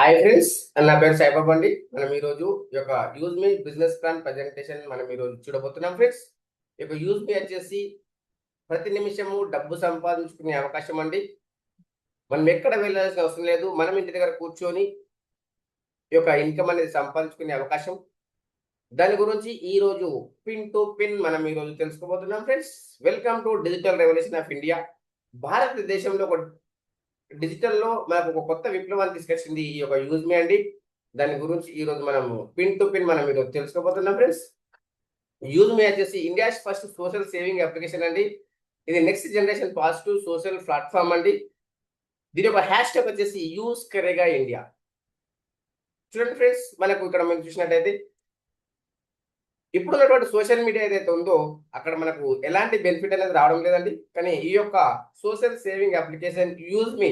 Hi friends, నా పేరు సాయిబాబా అండి. మనం ఈరోజు ఈ యొక్క యూజ్ మీ బిజినెస్ ప్లాన్ ప్రజెంటేషన్ మనం ఈరోజు చూడబోతున్నాం ఫ్రెండ్స్. ఈ యొక్క యూజ్ మీ వచ్చేసి ప్రతి నిమిషము డబ్బు సంపాదించుకునే అవకాశం అండి. మనం ఎక్కడ వెళ్ళాల్సిన అవసరం లేదు. మనం ఇంటి దగ్గర కూర్చొని ఈ యొక్క ఇన్కమ్ అనేది సంపాదించుకునే అవకాశం. దాని గురించి ఈ రోజు పిన్ టు పిన్ మనం ఈరోజు తెలుసుకోబోతున్నాం friends. Welcome to digital revolution of India. భారతదేశంలో ఒక డిజిటల్‌లో మనకు ఒక కొత్త విప్లవాన్ని తీసుకొచ్చింది ఈ యొక్క యూజ్ మీ అండి. దాని గురించి ఈరోజు మనము పిన్ టు పిన్ మనం ఈరోజు తెలుసుకోబోతున్నాం ఫ్రెండ్స్. యూజ్ మీ వచ్చేసి India's first social saving application అండి. ఇది next generation positive social platform అండి. దీని యొక్క హ్యాష్ ట్యాగ్ వచ్చేసి యూజ్ కరేగా ఇండియా. చూడండి ఫ్రెండ్స్, మనకు ఇక్కడ మనం చూసినట్టయితే ఇప్పుడున్నటువంటి సోషల్ మీడియా ఏదైతే ఉందో అక్కడ మనకు ఎలాంటి బెనిఫిట్ అనేది రావడం లేదండి. కానీ ఈ యొక్క సోషల్ సేవింగ్ అప్లికేషన్ యూజ్ మీ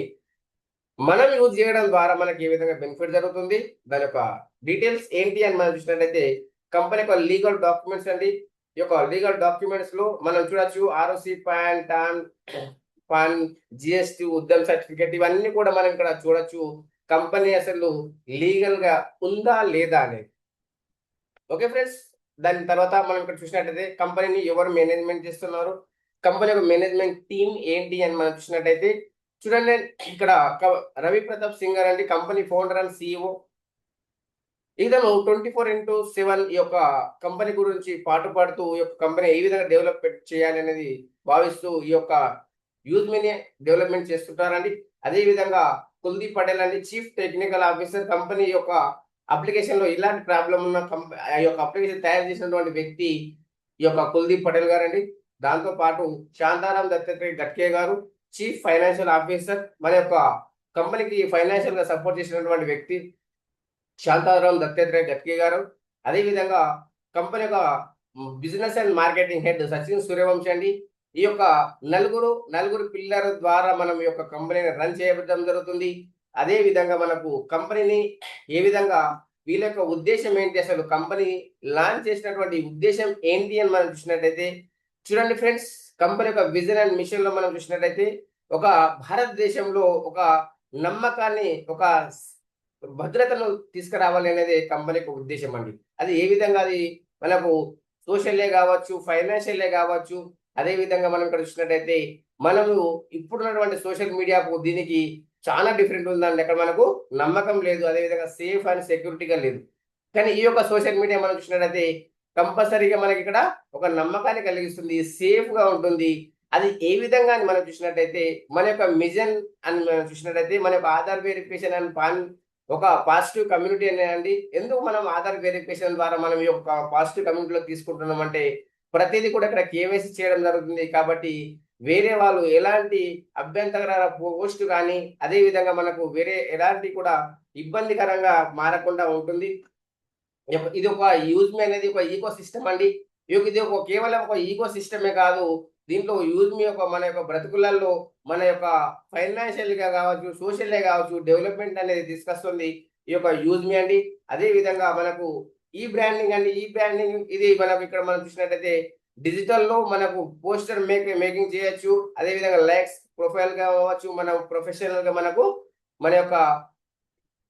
మనం యూజ్ చేయడం ద్వారా మనకి ఏ విధంగా బెనిఫిట్ జరుగుతుంది, దాని యొక్క డీటెయిల్స్ ఏంటి అని మనం చూసినట్లయితే కంపెనీ యొక్క లీగల్ డాక్యుమెంట్స్ అండి. ఈ యొక్క లీగల్ డాక్యుమెంట్స్ లో మనం చూడొచ్చు ROC, pan, GST, Udyam certificate ఇవన్నీ కూడా మనం ఇక్కడ చూడొచ్చు. కంపెనీ అసలు లీగల్ గా ఉందా లేదా అనేది. ఓకే ఫ్రెండ్స్, దాని తర్వాత మనం ఇక్కడ చూసినట్టయితే కంపెనీని ఎవరు మేనేజ్మెంట్ చేస్తున్నారు, కంపెనీ యొక్క మేనేజ్మెంట్ టీం ఏంటి అని మనం చూసినట్టయితే చూడండి, ఇక్కడ రవి ప్రతాప్ సింగ్ గారు అండి, కంపెనీ ఫౌండర్ అండ్ సిఇఓ. ఇతను 24/7 ఈ యొక్క కంపెనీ గురించి పాటుపడుతూ ఈ యొక్క కంపెనీ ఏ విధంగా డెవలప్మెంట్ చేయాలి అనేది భావిస్తూ ఈ యొక్క యూజ్ మీని డెవలప్మెంట్ చేస్తుంటారండి. అదే విధంగా కుల్దీప్ పటేల్ అండి, చీఫ్ టెక్నికల్ ఆఫీసర్. కంపెనీ యొక్క అప్లికేషన్ లో ఇలాంటి ప్రాబ్లం ఉన్న ఆ యొక్క అప్లికేషన్ తయారు చేసినటువంటి వ్యక్తి ఈ యొక్క కుల్దీప్ పటేల్ గారు అండి. దాంతో పాటు శాంతారాం దత్తాత్రేయ గట్కే గారు, చీఫ్ ఫైనాన్షియల్ ఆఫీసర్. మన యొక్క కంపెనీకి ఫైనాన్షియల్ గా సపోర్ట్ చేసినటువంటి వ్యక్తి శాంతారాం దత్తాత్రేయ గట్కే గారు. అదేవిధంగా కంపెనీ యొక్క business and marketing head Sachin Suryavanshi అండి. ఈ యొక్క నలుగురు పిల్లర్ ద్వారా మనం ఈ యొక్క కంపెనీని రన్ చేయడం జరుగుతుంది. అదే విధంగా మనకు కంపెనీని ఏ విధంగా వీళ్ళ యొక్క ఉద్దేశం ఏంటి, అసలు కంపెనీ లాంచ్ చేసినటువంటి ఉద్దేశం ఏంటి అని మనం చూసినట్టయితే చూడండి ఫ్రెండ్స్, కంపెనీ యొక్క విజన్ అండ్ మిషన్ లో మనం చూసినట్టయితే ఒక భారతదేశంలో ఒక నమ్మకాన్ని, ఒక భద్రతను తీసుకురావాలి అనేది కంపెనీ యొక్క ఉద్దేశం అండి. అది ఏ విధంగా, అది మనకు సోషల్లే కావచ్చు, ఫైనాన్షియల్లే కావచ్చు. అదే విధంగా మనం ఇక్కడ చూసినట్టయితే మనము ఇప్పుడున్నటువంటి సోషల్ మీడియాకు దీనికి చాలా డిఫరెంట్ ఉందండి. అక్కడ మనకు నమ్మకం లేదు, అదేవిధంగా సేఫ్ అండ్ సెక్యూరిటీగా లేదు. కానీ ఈ యొక్క సోషల్ మీడియా మనం చూసినట్టయితే కంపల్సరీగా మనకి ఇక్కడ ఒక నమ్మకాన్ని కలిగిస్తుంది, సేఫ్ గా ఉంటుంది. అది ఏ విధంగా అని మనం చూసినట్టయితే మన యొక్క మిషన్ అని మనం చూసినట్టయితే మన యొక్క ఆధార్ వెరిఫికేషన్ అండ్ పాన్ ఒక పాజిటివ్ కమ్యూనిటీ అండి. ఎందుకు మనం ఆధార్ వెరిఫికేషన్ ద్వారా మనం ఈ యొక్క పాజిటివ్ కమ్యూనిటీలో తీసుకుంటున్నాం అంటే ప్రతిదీ కూడా ఇక్కడ కేవైసీ చేయడం జరుగుతుంది. కాబట్టి వేరే వాళ్ళు ఎలాంటి అభ్యంతర పోస్ట్ కానీ అదే విధంగా మనకు వేరే ఎలాంటి కూడా ఇబ్బందికరంగా మారకుండా ఉంటుంది. ఇది ఒక యూజ్ మీ అనేది ఒక ఈకో సిస్టమ్ అండి. ఇది ఒక కేవలం ఒక ఈకో సిస్టమే కాదు. దీంట్లో యూజ్ మీ యొక్క మన యొక్క బ్రతుకులలో మన యొక్క ఫైనాన్షియల్ గా కావచ్చు, సోషల్ కావచ్చు, డెవలప్మెంట్ అనేది తీసుకొస్తుంది ఈ యొక్క యూజ్ మీ అండి. అదే విధంగా మనకు ఈ బ్రాండింగ్ అండి, ఈ బ్రాండింగ్ ఇది మనకు ఇక్కడ మనం చూసినట్టయితే డిజిటల్ లో మనకు పోస్టర్ మేకింగ్ చేయొచ్చు. అదే విధంగా లైక్స్ ప్రొఫైల్ గా కావచ్చు, మనం ప్రొఫెషనల్ గా మనకు మన యొక్క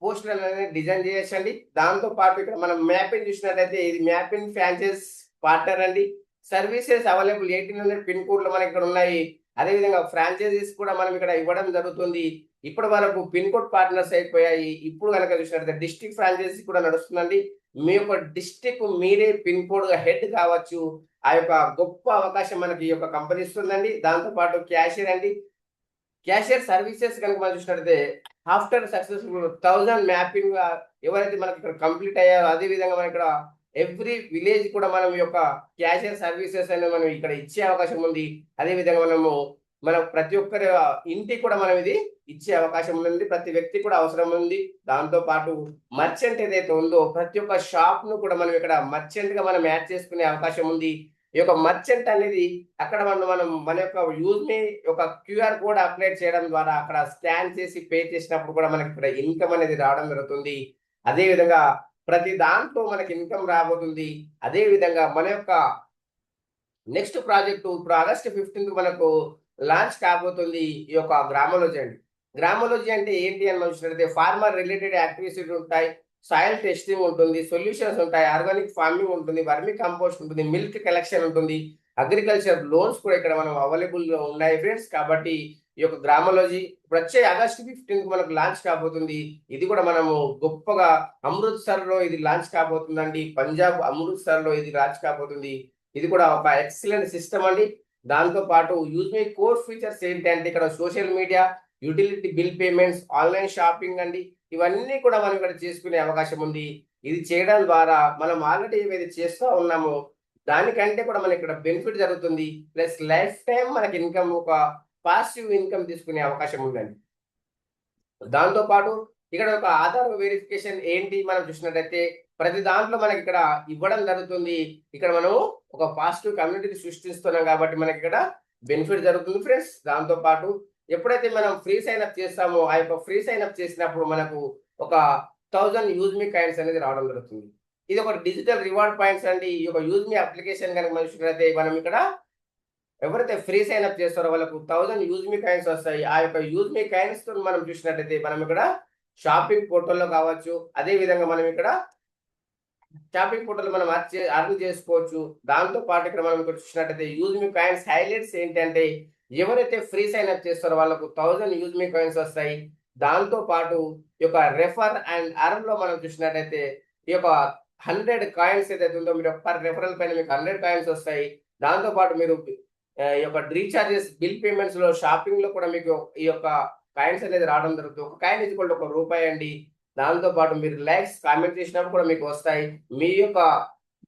పోస్టర్ అనేది డిజైన్ చేయొచ్చండి. దాంతో పాటు ఇక్కడ మనం మ్యాపింగ్ చూసినట్లయితే ఇది మ్యాపింగ్ ఫ్రాంచైజ్ పార్ట్నర్ అండి. సర్వీసెస్ అవైలబుల్ 1800 పిన్ కోడ్లు మనకి ఇక్కడ ఉన్నాయి. అదేవిధంగా ఫ్రాంచైజీస్ కూడా మనం ఇక్కడ ఇవ్వడం జరుగుతుంది. ఇప్పటి వరకు పిన్ కోడ్ పార్ట్నర్స్ అయిపోయాయి. ఇప్పుడు కనుక చూసినట్లయితే డిస్ట్రిక్ట్ ఫ్రాంచైజీ కూడా నడుస్తుందండి. మీ యొక్క డిస్ట్రిక్ట్ మీరే పిన్ కోడ్ హెడ్ కావచ్చు. ఆ యొక్క గొప్ప అవకాశం మనకి ఈ యొక్క కంపెనీ ఇస్తుందండి. దాంతో పాటు క్యాషియర్ అండి, క్యాషియర్ సర్వీసెస్ కనుక మనం చూసినట్లయితే ఆఫ్టర్ సక్సెస్ఫుల్ 1000 మ్యాపింగ్ ఎవరైతే మనకి ఇక్కడ కంప్లీట్ అయ్యారో అదే విధంగా మన ఇక్కడ ఎవ్రీ విలేజ్ కూడా మనం ఈ యొక్క క్యాషియర్ సర్వీసెస్ అనేది మనం ఇక్కడ ఇచ్చే అవకాశం ఉంది. అదే విధంగా మనం ప్రతి ఒక్కరి ఇంటికి కూడా మనం ఇది ఇచ్చే అవకాశం ఉంది. ప్రతి వ్యక్తి కూడా అవసరం ఉంది. దాంతో పాటు మర్చెంట్ ఏదైతే ఉందో ప్రతి ఒక్క షాప్ ను కూడా మనం ఇక్కడ మర్చెంట్ గా మనం యాడ్ చేసుకునే అవకాశం ఉంది. ఈ యొక్క మర్చెంట్ అనేది అక్కడ మనం మన యొక్క యూజ్ మీ ఒక క్యూఆర్ కోడ్ అప్లై చేయడం ద్వారా అక్కడ స్కాన్ చేసి పే చేసినప్పుడు కూడా మనకి ఇక్కడ ఇన్కమ్ అనేది రావడం జరుగుతుంది. అదే విధంగా ప్రతి దాంట్లో మనకి ఇన్కమ్ రాబోతుంది. అదే విధంగా మన యొక్క నెక్స్ట్ ప్రాజెక్టు ఇప్పుడు ఆగస్ట్ 15 మనకు లాంచ్ కాబోతుంది ఈ యొక్క గ్రామంలో చేయండి. గ్రామాలజీ అంటే ఏంటి అని మనం చూసినట్లయితే ఫార్మర్ రిలేటెడ్ యాక్టివిటీస్ ఉంటాయి, సాయిల్ టెస్టింగ్ ఉంటుంది, సొల్యూషన్స్ ఉంటాయి, ఆర్గానిక్ ఫార్మింగ్ ఉంటుంది, వర్మి కంపోస్ట్ ఉంటుంది, మిల్క్ కలెక్షన్ ఉంటుంది, అగ్రికల్చర్ లోన్స్ కూడా ఇక్కడ మనం అవైలబుల్ గా ఉన్నాయి ఫ్రెండ్స్. కాబట్టి ఈ యొక్క గ్రామాలజీ ఇప్పుడు వచ్చే ఆగస్ట్ 15 మనకు లాంచ్ కాబోతుంది. ఇది కూడా మనము గొప్పగా అమృత్సర్ లో ఇది లాంచ్ కాబోతుందండి. పంజాబ్ అమృత్సర్ లో ఇది లాంచ్ కాబోతుంది. ఇది కూడా ఒక ఎక్సలెంట్ సిస్టమ్ అండి. దాంతో పాటు యూజ్ మై కోర్ ఫీచర్స్ ఏంటంటే ఇక్కడ social media, utility bill payments, online shopping అండి, ఇవన్నీ కూడా మనం ఇక్కడ చేసుకునే అవకాశం ఉంది. ఇది చేయడం ద్వారా మనం ఆల్రెడీ ఏవైతే చేస్తూ ఉన్నామో దానికంటే కూడా మనకి ఇక్కడ బెనిఫిట్ జరుగుతుంది. ప్లస్ లైఫ్ టైం మనకి ఇన్కమ్, ఒక పాసివ్ ఇన్కమ్ తీసుకునే అవకాశం ఉందండి. దాంతో పాటు ఇక్కడ ఒక ఆధార్ వెరిఫికేషన్ ఏంటి మనం చూసినట్టయితే ప్రతి దాంట్లో మనకి ఇక్కడ ఇవ్వడం జరుగుతుంది. ఇక్కడ మనం ఒక పాజిటివ్ కమ్యూనిటీని సృష్టిస్తున్నాం కాబట్టి మనకి ఇక్కడ బెనిఫిట్ జరుగుతుంది ఫ్రెండ్స్. దాంతో పాటు ఎప్పుడైతే మనం ఫ్రీ సైన్ అప్ చేస్తామో ఆ యొక్క ఫ్రీ సైన్ అప్ చేసినప్పుడు మనకు ఒక 1000 యూజ్ మీ కాయిన్స్ అనేది రావడం జరుగుతుంది. ఇది ఒక డిజిటల్ రివార్డ్ పాయింట్స్ అండి. ఈ యొక్క యూజ్ మీ అప్లికేషన్ కనుక మనం చూసినట్లయితే మనం ఇక్కడ ఎవరైతే ఫ్రీ సైన్ అప్ చేస్తారో వాళ్ళకు 1000 యూజ్ మీ కాయిన్స్ వస్తాయి. ఆ యొక్క యూజ్ మీ కాయిన్స్ తో మనం చూసినట్టయితే మనం ఇక్కడ షాపింగ్ పోర్టల్లో కావచ్చు, అదే విధంగా మనం ఇక్కడ షాపింగ్ పోర్టల్ మనం అర్న్ చేసుకోవచ్చు. దాంతో పాటు ఇక్కడ మనం ఇక్కడ చూసినట్టయితే యూజ్ మీ కాయిన్స్ హైలైట్స్ ఏంటంటే ఎవరైతే ఫ్రీ సైన్ అప్ చేస్తారో వాళ్ళకు 1000 యూజ్ మీ కాయిన్స్ వస్తాయి. దాంతో పాటు ఈ యొక్క రెఫర్ అండ్ అర్న్ లో మనం చూసినట్టయితే ఈ యొక్క 100 కాయిన్స్ ఏదైతే ఉందో మీరు పర్ రెఫరల్ పైన మీకు 100 కాయిన్స్ వస్తాయి. దాంతో పాటు మీరు ఈ యొక్క రీఛార్జెస్, బిల్ పేమెంట్స్ లో, షాపింగ్ లో కూడా మీకు ఈ యొక్క కాయిన్స్ అనేది రావడం జరుగుతుంది. ఒక కాయిన్ ఇది కూడా ₹1 అండి. దాంతో పాటు మీరు లైక్స్ కామెంట్ చేసినప్పుడు కూడా మీకు వస్తాయి.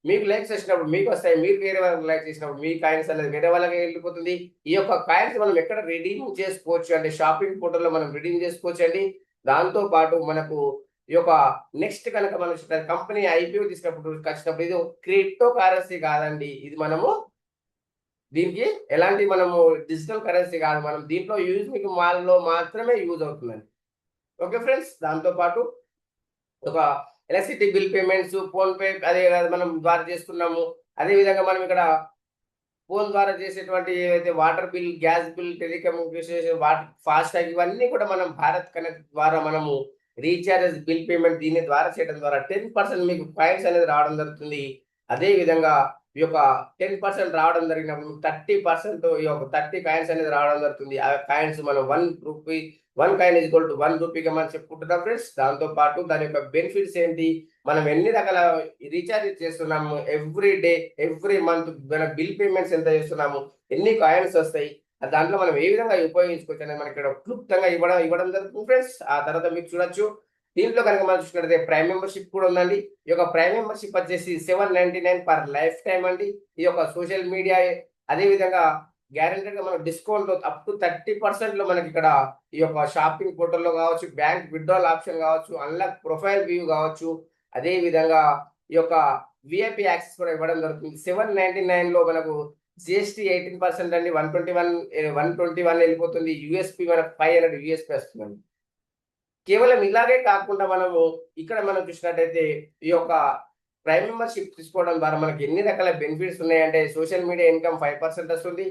మీకు లైక్స్ చేసినప్పుడు మీకు వస్తాయి. మీరు వేరే వాళ్ళకి లైక్ చేసినప్పుడు మీ కాయిన్స్ అనేది వేరే వాళ్ళకి వెళ్ళిపోతుంది. ఈ యొక్క కాయిన్స్ మనం ఎక్కడ రిడీమ్ చేసుకోవచ్చు అంటే షాపింగ్ పోర్టల్లో మనం రిడీమ్ చేసుకోవచ్చు అండి. దాంతో పాటు మనకు ఈ యొక్క నెక్స్ట్ కనుక మనం కంపెనీ ఐపీఓ వచ్చినప్పుడు ఇది క్రిప్టో కరెన్సీ కాదండి. ఇది మనము దీనికి ఎలాంటి మనము డిజిటల్ కరెన్సీ కాదు. మనం దీంట్లో యూజ్ మీకు మాల్లో మాత్రమే యూజ్ అవుతుందండి. Okay friends. దాంతో పాటు ఒక electricity bill payments, phone pay అదే మనం ద్వారా చేస్తున్నాము. అదే విధంగా మనం ఇక్కడ ఫోన్ ద్వారా చేసేటువంటి ఏవైతే water bill, gas bill, telecommunication, FASTag ఇవన్నీ కూడా మనం భారత్ కనెక్ట్ ద్వారా మనము రీఛార్జ్, బిల్ పేమెంట్ దీని ద్వారా చేయడం ద్వారా 10% మీకు పాయింట్స్ అనేది రావడం జరుగుతుంది. అదే విధంగా ఈ యొక్క 10% రావడం జరిగినప్పుడు 30% ఈ యొక్క 30 కాయిన్స్ అనేది రావడం జరుగుతుంది. ఆ కాయిన్స్ మనం ₹1 1 కాయిన్ = ₹1 మనం చెప్పుకుంటున్నాం ఫ్రెండ్స్. దాంతో పాటు దాని యొక్క బెనిఫిట్స్ ఏంటి, మనం ఎన్ని రకాల రీఛార్జ్ చేస్తున్నాము, ఎవ్రీ డే, ఎవ్రీ మంత్ మన బిల్ పేమెంట్స్ ఎంత చేస్తున్నాము, ఎన్ని కాయిన్స్ వస్తాయి, దాంట్లో మనం ఏ విధంగా ఉపయోగించుకోవచ్చు అనేది మనకి ఇక్కడ క్లుప్తంగా ఇవ్వడం జరుగుతుంది ఫ్రెండ్స్. ఆ తర్వాత మీరు చూడొచ్చు దీంట్లో కనుక మనం చూసుకుంటే ప్రైమ్ మెంబర్షిప్ కూడా ఉందండి. ఈ యొక్క ప్రైమ్ మెంబర్షిప్ వచ్చేసి 799 పర్ లైఫ్ టైం అండి. ఈ యొక్క సోషల్ మీడియా అదే విధంగా గ్యారెంటెడ్ గా మనం డిస్కౌంట్ అప్ టు 30% లో మనకి ఇక్కడ ఈ యొక్క షాపింగ్ పోర్టల్లో కావచ్చు, బ్యాంక్ విత్డ్రాల్ ఆప్షన్ కావచ్చు, అన్లాక్ ప్రొఫైల్ వ్యూ కావచ్చు, అదే విధంగా ఈ యొక్క విఐపి యాక్సెస్ కూడా ఇవ్వడం జరుగుతుంది. 799 లో మనకు జిఎస్టీ 18% అండి. 121 వెళ్ళిపోతుంది. యూఎస్పి మనకు 500 యూఎస్పి వస్తుందండి. కేవలం ఇలాగే కాకుండా మనము ఇక్కడ మనం చూసినట్టయితే ఈ యొక్క ప్రైమ్ మెంబర్షిప్ తీసుకోవడం ద్వారా మనకి ఎన్ని రకాల బెనిఫిట్స్ ఉన్నాయంటే సోషల్ మీడియా ఇన్కమ్ 5% వస్తుంది,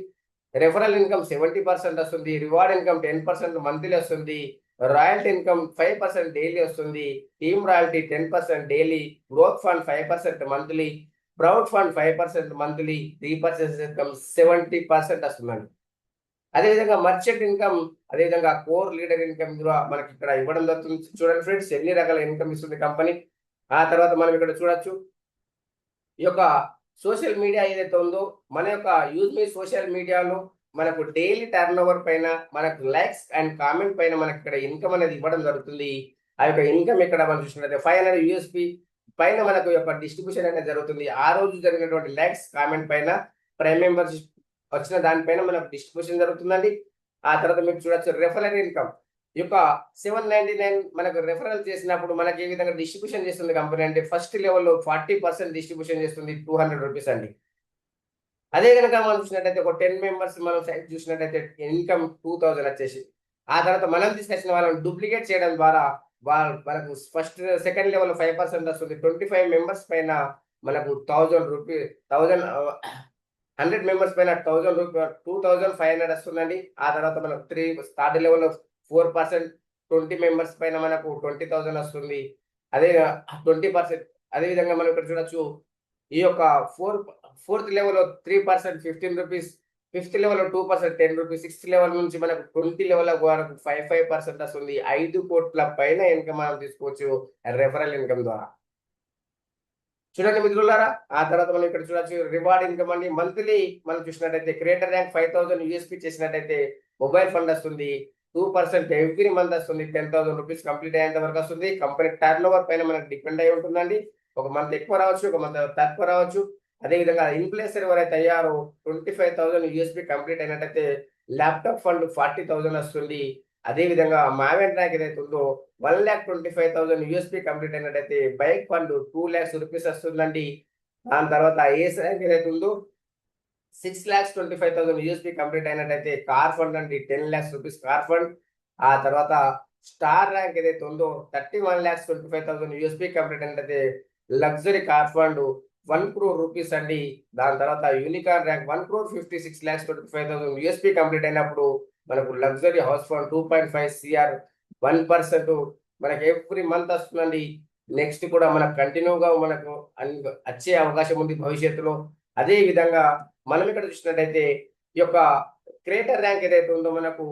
రెఫరల్ ఇన్కమ్ 70% వస్తుంది, రివార్డ్ ఇన్కమ్ 10% మంత్లీ వస్తుంది, రాయల్టీ ఇన్కమ్ 5% డైలీ వస్తుంది, team royalty 10% daily, growth fund 5% monthly, proud fund 5% monthly, 3% income 70% వస్తుందండి. అదేవిధంగా మర్చెంట్ ఇన్కమ్, అదేవిధంగా కోర్ లీడర్ ఇన్కమ్ కూడా మనకి ఇక్కడ ఇవ్వడం జరుగుతుంది. చూడండి ఫ్రెండ్స్ ఎన్ని రకాల ఇన్కమ్ ఇస్తుంది కంపెనీ. ఆ తర్వాత మనం ఇక్కడ చూడొచ్చు ఈ యొక్క సోషల్ మీడియా ఏదైతే ఉందో మన యొక్క యూజ్ మీ సోషల్ మీడియాలో మనకు డైలీ టర్న్ ఓవర్ పైన, మనకు లైక్స్ అండ్ కామెంట్ పైన మనకి ఇక్కడ ఇన్కమ్ అనేది ఇవ్వడం జరుగుతుంది. ఆ యొక్క ఇన్కమ్ ఇక్కడ మనం చూసినట్లయితే 500 యూఎస్పి పైన మనకు యొక్క డిస్ట్రిబ్యూషన్ అనేది జరుగుతుంది. ఆ రోజు జరిగినటువంటి లైక్స్, కామెంట్ పైన ప్రైమ్ మెంబర్షిప్ వచ్చిన దానిపైన మనకు డిస్ట్రిబ్యూషన్ జరుగుతుందండి. ఆ తర్వాత మీరు చూడొచ్చు రెఫరల్ ఇన్కమ్ ఈ యొక్క 799 మనకు రెఫరల్ చేసినప్పుడు మనకి ఏ విధంగా డిస్ట్రిబ్యూషన్ చేస్తుంది కంపెనీ అంటే ఫస్ట్ లెవెల్లో 40% డిస్ట్రిబ్యూషన్ చేస్తుంది, ₹200 అండి. అదే కనుక మనం చూసినట్టయితే ఒక 10 మెంబర్స్ మనం సైట్ చూసినట్టయితే ఇన్కమ్ 2000 వచ్చేసి, ఆ తర్వాత మనం తీసుకొచ్చిన వాళ్ళని డూప్లికేట్ చేయడం ద్వారా మనకు ఫస్ట్ సెకండ్ లెవెల్ 5% వస్తుంది. 25 మెంబర్స్ పైన మనకు ₹1000 100 మెంబర్స్ పైన ₹1000 2500 వస్తుందండి. ఆ తర్వాత మనకు థర్డ్ లెవెల్ 4%, 20 మెంబర్స్ పైన మనకు 20,000 వస్తుంది. అదే 20%. అదేవిధంగా మనం ఇక్కడ చూడొచ్చు ఈ యొక్క fourth level 3% 15 rupees, fifth level 2% 10 rupees, sixth level నుంచి మనకు 20 లెవెల్ వరకు 5% వస్తుంది. 5 కోట్ల పైన ఇన్కమ్ మనం తీసుకోవచ్చు రెఫరల్ ఇన్కమ్ ద్వారా. చూడండి మిత్రులారా, ఆ తర్వాత మనం ఇక్కడ చూడొచ్చు రివార్డ్ ఇన్కమ్ అండి. మంత్లీ మనం చూసినట్టయితే క్రియేటర్ ర్యాంక్ 5,000 యూఎస్పీ చేసినట్టయితే మొబైల్ ఫండ్ వస్తుంది. 2% ఎవ్రీ మంత్ వస్తుంది. 10,000 రూపీస్ కంప్లీట్ అయ్యేంత వరకు వస్తుంది. కంపెనీ టర్న్ ఓవర్ పైన మనకు డిపెండ్ అయి ఉంటుందండి. ఒక మంత్ ఎక్కువ రావచ్చు, ఒక మంత్ తక్కువ రావచ్చు. అదేవిధంగా ఇన్ఫ్లుయెన్సర్ ఎవరైతే అయ్యారో 25,000 యూఎస్పీ కంప్లీట్ అయినట్టయితే ల్యాప్టాప్ ఫండ్ 40,000 వస్తుంది. అదేవిధంగా మావెన్ ర్యాంక్ ఏదైతే ఉందో 1,25,000 యూఎస్పీ కంప్లీట్ అయినట్టయితే బైక్ ఫండ్ 2 lakhs రూపీస్ వస్తుందండి. దాని తర్వాత ఏస్ ర్యాంక్ ఏదైతే ఉందో 6,25,000 యూఎస్పీ కంప్లీట్ అయినట్టయితే కార్ ఫండ్ అండి 10 lakhs రూపీస్ కార్ ఫండ్. ఆ తర్వాత స్టార్ ర్యాంక్ ఏదైతే ఉందో 31,25,000 యూఎస్పీ కంప్లీట్ అయినట్టయితే luxury car fund 1 crore rupees అండి. దాని తర్వాత యూనికార్న్ ర్యాంక్ 1,56,25,000 యూఎస్పీ కంప్లీట్ అయినప్పుడు మనకు లగ్జరీ హౌస్ ఫండ్ 2.5 CR 1% మనకి ఎవ్రీ మంత్ వస్తుందండి. నెక్స్ట్ కూడా మనకు కంటిన్యూగా మనకు వచ్చే అవకాశం ఉంది భవిష్యత్తులో. అదే విధంగా మనం ఇక్కడ చూసినట్టయితే ఈ యొక్క క్రియేటర్ ర్యాంక్ ఏదైతే ఉందో మనకు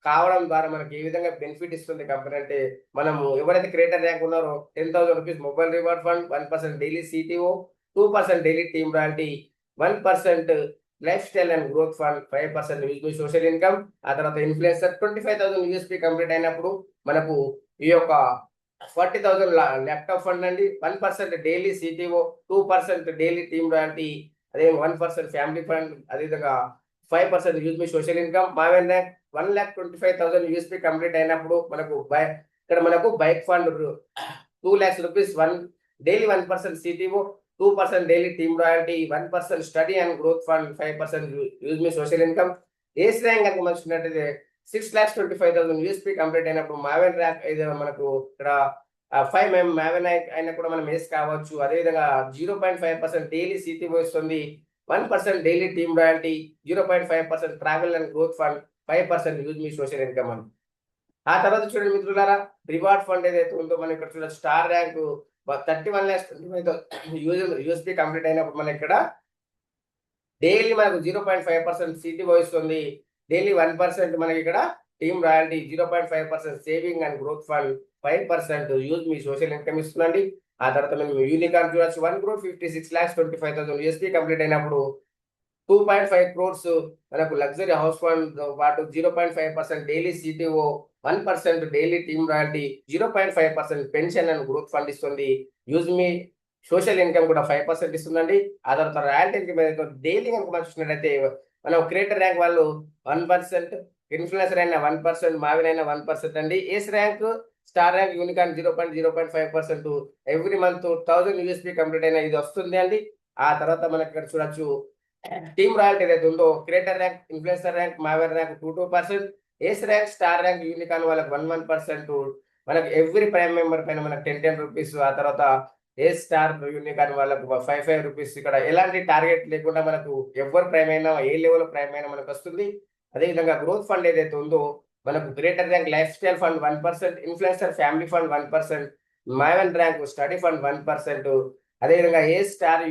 కావడం ద్వారా మనకి ఏ విధంగా బెనిఫిట్ ఇస్తుంది కంపెనీ అంటే, మనము ఎవరైతే క్రియేటర్ ర్యాంక్ ఉన్నారో 10,000 rupees mobile reward fund, 1% daily CTO, 2% daily team royalty, 1% life style and growth fund, 5% social income. ఆ తర్వాత ఇన్ఫ్లుయెన్సర్ 25,000 యూఎస్పీ కంప్లీట్ అయినప్పుడు మనకు ఈ యొక్క 40,000 ల్యాప్టాప్ ఫండ్ అండి, 1% daily CTO, 2% daily team royalty, అదే 1% ఫ్యామిలీ ఫండ్, అదేవిధంగా 5% use social income. Maven rank 1,25,000 USP complete అయినప్పుడు మనకు ఇక్కడ మనకు bike fund 2 lakhs rupees, daily 1% CTO, 2% daily team royalty, 1% study and growth fund, 5% use social income. Ace rank కనుక మనం చూసినట్టయితే 6,25,000 USP complete అయినప్పుడు మావెన్ ర్యాంక్ ఏదైనా మనకు ఇక్కడ 5 మావెన్ అయినా కూడా మనం ఏస్ కావచ్చు. అదేవిధంగా 0.5% డైలీ CTO ఇస్తుంది, 1% daily team royalty, 0.5% travel and growth fund, 5% use social income అని. ఆ తర్వాత చూడండి మిత్రులారా, రివార్డ్ ఫండ్ ఏదైతే ఉందో మనం ఇక్కడ చూడండి స్టార్ ర్యాంక్ 31,25,000 యూఎస్పీ కంప్లీట్ అయినప్పుడు మనం ఇక్కడ డైలీ మనకు 0.5% CTO ఇస్తుంది, డైలీ 1% మనకి ఇక్కడ team royalty, 0.5% saving and growth fund, 5% use social income ఇస్తుందండి. ఆ తర్వాత మేము యూనికార్న్ చూడొచ్చు 1,56,25,000 యూఎస్పీ కంప్లీట్ అయినప్పుడు 2.5 crores మనకు లగ్జరీ హౌస్ ఫండ్ పాటు 0.5% daily CTO, 1% daily team royalty, 0.5% pension and growth fund ఇస్తుంది. యూజ్ మీ సోషల్ ఇన్కమ్ కూడా 5% ఇస్తుందండి. ఆ తర్వాత రాయల్టీ ఇన్కమ్ డైలీ కనుక మనం చూసినట్లయితే మనం క్రియేటర్ ర్యాంక్ వాళ్ళు 1%, ఇన్ఫ్లుయెన్సర్ అయినా 1%, మావిన్ అయినా 1% అండి. Ace rank, star rank, unicorn 0.5% every month 1,000 USP complete అయినా ఇది వస్తుంది అండి. ఆ తర్వాత మనకి ఇక్కడ చూడొచ్చు టీమ్ రాయల్టీ ఏదైతే ఉందో creator rank, influencer rank, Maven rank 2%, ఏస్ ర్యాంక్, స్టార్ ర్యాంక్, యూనికార్న్ వాళ్ళకి 1% మనకి ఎవ్రీ ప్రైమ్ మెంబర్ పైన మనకు 10 రూపీస్. ఆ తర్వాత ఏ స్టార్ యూనికార్న్ వాళ్ళకు 5 రూపీస్. ఇక్కడ ఎలాంటి టార్గెట్ లేకుండా మనకు ఎవరు ప్రైమ్ అయినా ఏ లెవెల్ ప్రైమ్ అయినా మనకు వస్తుంది. అదేవిధంగా గ్రోత్ ఫండ్ ఏదైతే ఉందో మనకు greater rank life style fund 1%, influencer family fund 1%, Maven rank study fund 1%, అదేవిధంగా ఏ స్టార్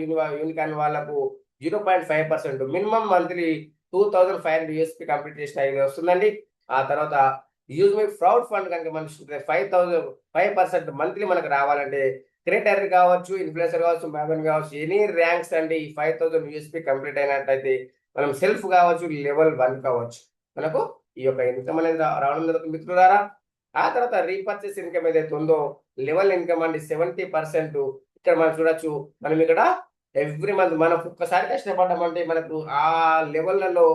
యూనికార్న్ వాళ్ళకు 0.5%, మినిమం మంత్లీ 2,500 యూఎస్పీ కంప్లీట్ చేసిన ఇది వస్తుందండి. ఆ తర్వాత యూజ్ మీ ఫ్రౌడ్ ఫండ్ కనుక మనం 5% మంత్లీ మనకు రావాలంటే క్రియేటర్ కావచ్చు, ఇన్ఫ్లుయెన్సర్ కావచ్చు, మావెన్ కావచ్చు, ఎనీ ర్యాంక్స్ అండి 5,000 యూఎస్పీ కంప్లీట్ అయినట్టయితే మనం సెల్ఫ్ కావచ్చు, లెవెల్ 1 కావచ్చు, మనకు ఈ యొక్క ఇన్కమ్ అనేది రావడం జరుగుతుంది మిత్రులారా. ఆ తర్వాత రీపర్చేస్ ఇన్కమ్ ఏదైతే ఉందో లెవెల్ ఇన్కమ్ అండి 70%. ఇక్కడ మనం చూడొచ్చు, మనం ఇక్కడ ఎవ్రీ మంత్ మనం ఒక్కసారి కష్టపడ్డామంటే మనకు ఆ లెవెల్లలో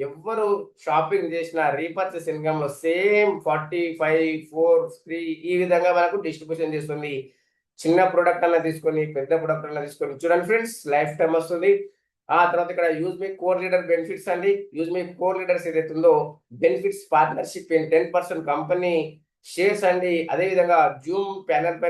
ఎవ్వరు షాపింగ్ చేసిన రీపర్చేస్ ఇన్కమ్ లో సేమ్ 45, 4, 3 ఈ విధంగా మనకు డిస్ట్రిబ్యూషన్ చేస్తుంది. చిన్న ప్రొడక్ట్ అన్న తీసుకొని పెద్ద ప్రొడక్ట్ అన్న తీసుకొని చూడండి ఫ్రెండ్స్, లైఫ్ టైం వస్తుంది. ఆ తర్వాత ఇక్కడ యూజ్ మీ కోర్ లీడర్ బెనిఫిట్స్ అండి. యూజ్ మీ కోర్ లీడర్స్ ఏదైతే ఉందో బెనిఫిట్స్ పార్ట్నర్షిప్ 10% కంపెనీ షేర్స్ అండి. అదేవిధంగా జూమ్ ప్యానల్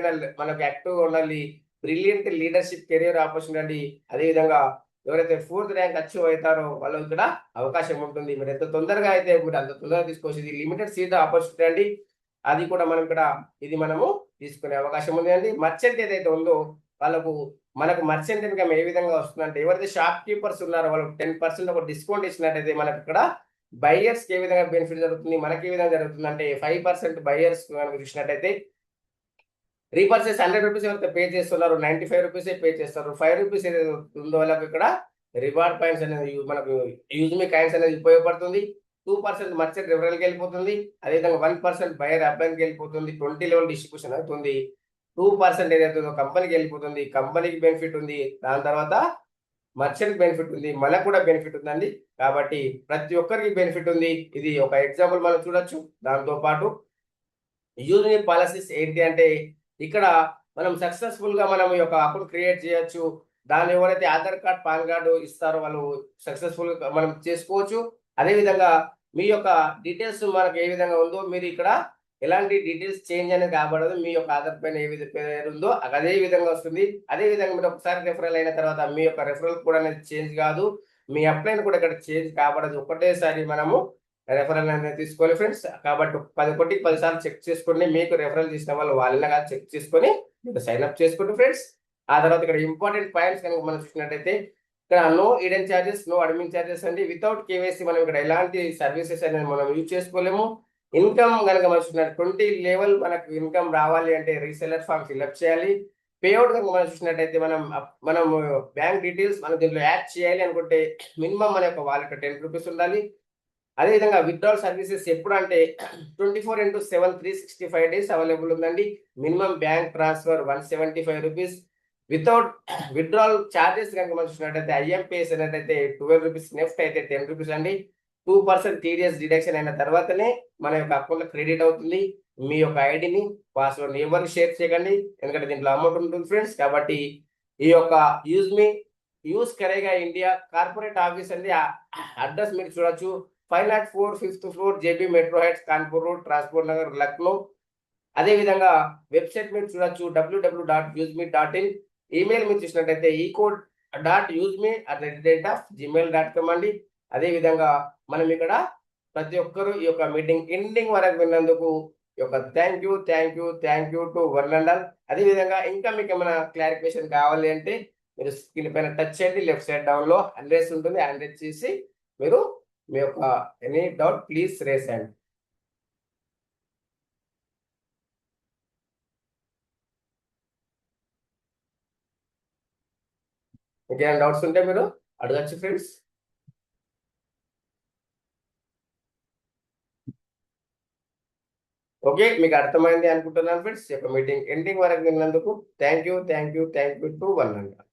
మనకు యాక్టివ్గా ఉండాలి, బ్రిలియంట్ లీడర్షిప్ కెరియర్ ఆపర్చునిటీ అండి. అదేవిధంగా ఎవరైతే 4th ర్యాంక్ అచీవ్ అవుతారో వాళ్ళు ఇక్కడ అవకాశం ఉంటుంది. మీరు ఎంత తొందరగా అయితే మీరు అంత తొందరగా తీసుకోవచ్చు. ఇది లిమిటెడ్ సీట్ ఆపర్చునిటీ అండి. అది కూడా మనం ఇక్కడ ఇది మనము తీసుకునే అవకాశం ఉంది అండి. మర్చెంట్ ఏదైతే ఉందో వాళ్ళకు మనకు మర్చెంట్ ఇన్కమ్ ఏ విధంగా వస్తుందంటే ఎవరైతే షాప్ కీపర్స్ ఉన్నారో వాళ్ళకి 10% ఒక డిస్కౌంట్ ఇచ్చినట్టయితే మనకి ఇక్కడ బయ్యర్స్ ఏ విధంగా బెనిఫిట్ జరుగుతుంది, మనకి ఏ విధంగా జరుగుతుంది అంటే 5% బయ్యర్స్ కనుక చూసినట్టయితే రీపర్చేస్ 100 రూపీస్ ఎవరైతే పే చేస్తున్నారు 95 రూపీస్ పే చేస్తారు. 5 రూపీస్ ఏదైతే ఉందో వాళ్ళకి ఇక్కడ రివార్డ్ పాయింట్స్ అనేది మనకు యూజ్ మీ కాయిన్స్ అనేది ఉపయోగపడుతుంది. 2% మర్చెంట్ రిఫరల్కి వెళ్ళిపోతుంది. అదేవిధంగా 1% బయర్ అప్లైన్కి వెళ్ళిపోతుంది. 20 లెవెల్ డిస్ట్రిబ్యూషన్ అవుతుంది. 2% ఏదైతే ఉందో కంపెనీకి వెళ్ళిపోతుంది. కంపెనీకి బెనిఫిట్ ఉంది. దాని తర్వాత మర్చెంట్ బెనిఫిట్ ఉంది, మనకు కూడా బెనిఫిట్ ఉందండి. కాబట్టి ప్రతి ఒక్కరికి బెనిఫిట్ ఉంది. ఇది ఒక ఎగ్జాంపుల్ మనం చూడొచ్చు. దాంతో పాటు యూనియన్ పాలసీస్ ఏంటి అంటే ఇక్కడ మనం సక్సెస్ఫుల్ గా మనం ఈ యొక్క అకౌంట్ క్రియేట్ చేయొచ్చు. దాన్ని ఎవరైతే ఆధార్ కార్డ్ పాన్ కార్డు ఇస్తారో వాళ్ళు సక్సెస్ఫుల్ గా మనం చేసుకోవచ్చు. అదేవిధంగా మీ యొక్క డీటెయిల్స్ మనకు ఏ విధంగా ఉందో మీరు ఇక్కడ ఎలాంటి డీటెయిల్స్ చేంజ్ అనేది కాబడదు. మీ యొక్క ఆధార్ పైన ఏ విధంగా పేరు ఉందో అదే విధంగా వస్తుంది. అదే విధంగా మీరు ఒకసారి రెఫరల్ అయిన తర్వాత మీ యొక్క రెఫరల్ కూడా అనేది చేంజ్ కాదు. మీ అప్లైన్ కూడా ఇక్కడ చేంజ్ కాబడదు. ఒకటేసారి మనము రెఫరల్ అనేది తీసుకోవాలి ఫ్రెండ్స్. కాబట్టి 10 సార్లు చెక్ చేసుకోండి. మీకు రెఫరల్ చేసిన వాళ్ళు వాళ్ళని కాదు చెక్ చేసుకొని మీరు సైన్ అప్ చేసుకోండి ఫ్రెండ్స్. ఆ తర్వాత ఇక్కడ ఇంపార్టెంట్ పాయింట్స్ కనుక మనం చూసినట్టయితే ఇక్కడ no hidden charges, no admin charges అండి. వితౌట్ కేవైసీ మనం ఇక్కడ ఎలాంటి సర్వీసెస్ అనేది మనం యూజ్ చేసుకోలేము. ఇన్కమ్ కనుక మనం చూసినట్టు 20 లెవెల్ మనకు ఇన్కమ్ రావాలి అంటే రీసెలర్ ఫామ్ ఫిల్అప్ చేయాలి. పేఅవుట్ కనుక మనం చూసినట్టయితే మనం బ్యాంక్ డీటెయిల్స్ మనం దీంట్లో యాడ్ చేయాలి అనుకుంటే మినిమం మన యొక్క వాలెట్ 10 రూపీస్ ఉండాలి. అదేవిధంగా విత్డ్రాల్ సర్వీసెస్ ఎప్పుడు అంటే 24/7 365 డేస్ అవైలబుల్ ఉందండి. Minimum bank transfer 175 rupees. Without withdrawal charges కనుక మనం చూసినట్టయితే ఐఎంపీఎస్ అనేటైతే 12 రూపీస్, నెఫ్ట్ అయితే 10 రూపీస్ అండి. 2% టీడీఎస్ డిడక్షన్ అయిన తర్వాతనే మన యొక్క అకౌంట్లో క్రెడిట్ అవుతుంది. మీ యొక్క ఐడిని పాస్వర్డ్ ఎవరు షేర్ చేయకండి, ఎందుకంటే దీంట్లో అమౌంట్ ఉంటుంది ఫ్రెండ్స్. కాబట్టి ఈ యొక్క యూజ్ కరేగా ఇండియా కార్పొరేట్ ఆఫీస్ అండి. అడ్రస్ మీరు చూడొచ్చు. 504 5th floor JB metro heights Kanpur road transport Nagar Lucknow. అదేవిధంగా వెబ్సైట్ మీరు చూడొచ్చు www.useme.in. ఈమెయిల్ మీరు చూసినట్టయితే ecode.useme@gmail.com అండి. అదేవిధంగా మనం ఇక్కడ ప్రతి ఒక్కరు ఈ యొక్క మీటింగ్ ఎండింగ్ వరకు విన్నందుకు ఈ యొక్క thank you to one and all. అదేవిధంగా ఇంకా మీకు ఏమైనా క్లారిఫికేషన్ కావాలి అంటే మీరు స్క్రీన్ పైన టచ్ చేయండి. లెఫ్ట్ సైడ్ డౌన్ లో హ్యాండ్ రైస్ ఉంటుంది. హ్యాండ్ రైస్ చేసి మీరు మీ యొక్క any doubt please raise hand. ఇంకేమైనా డౌట్స్ ఉంటే మీరు అడగచ్చు ఫ్రెండ్స్. ఓకే, మీకు అర్థమైంది అనుకుంటున్నాను ఫ్రెండ్స్. యొక్క మీటింగ్ ఎండింగ్ వరకు విన్నందుకు thank you to one and all.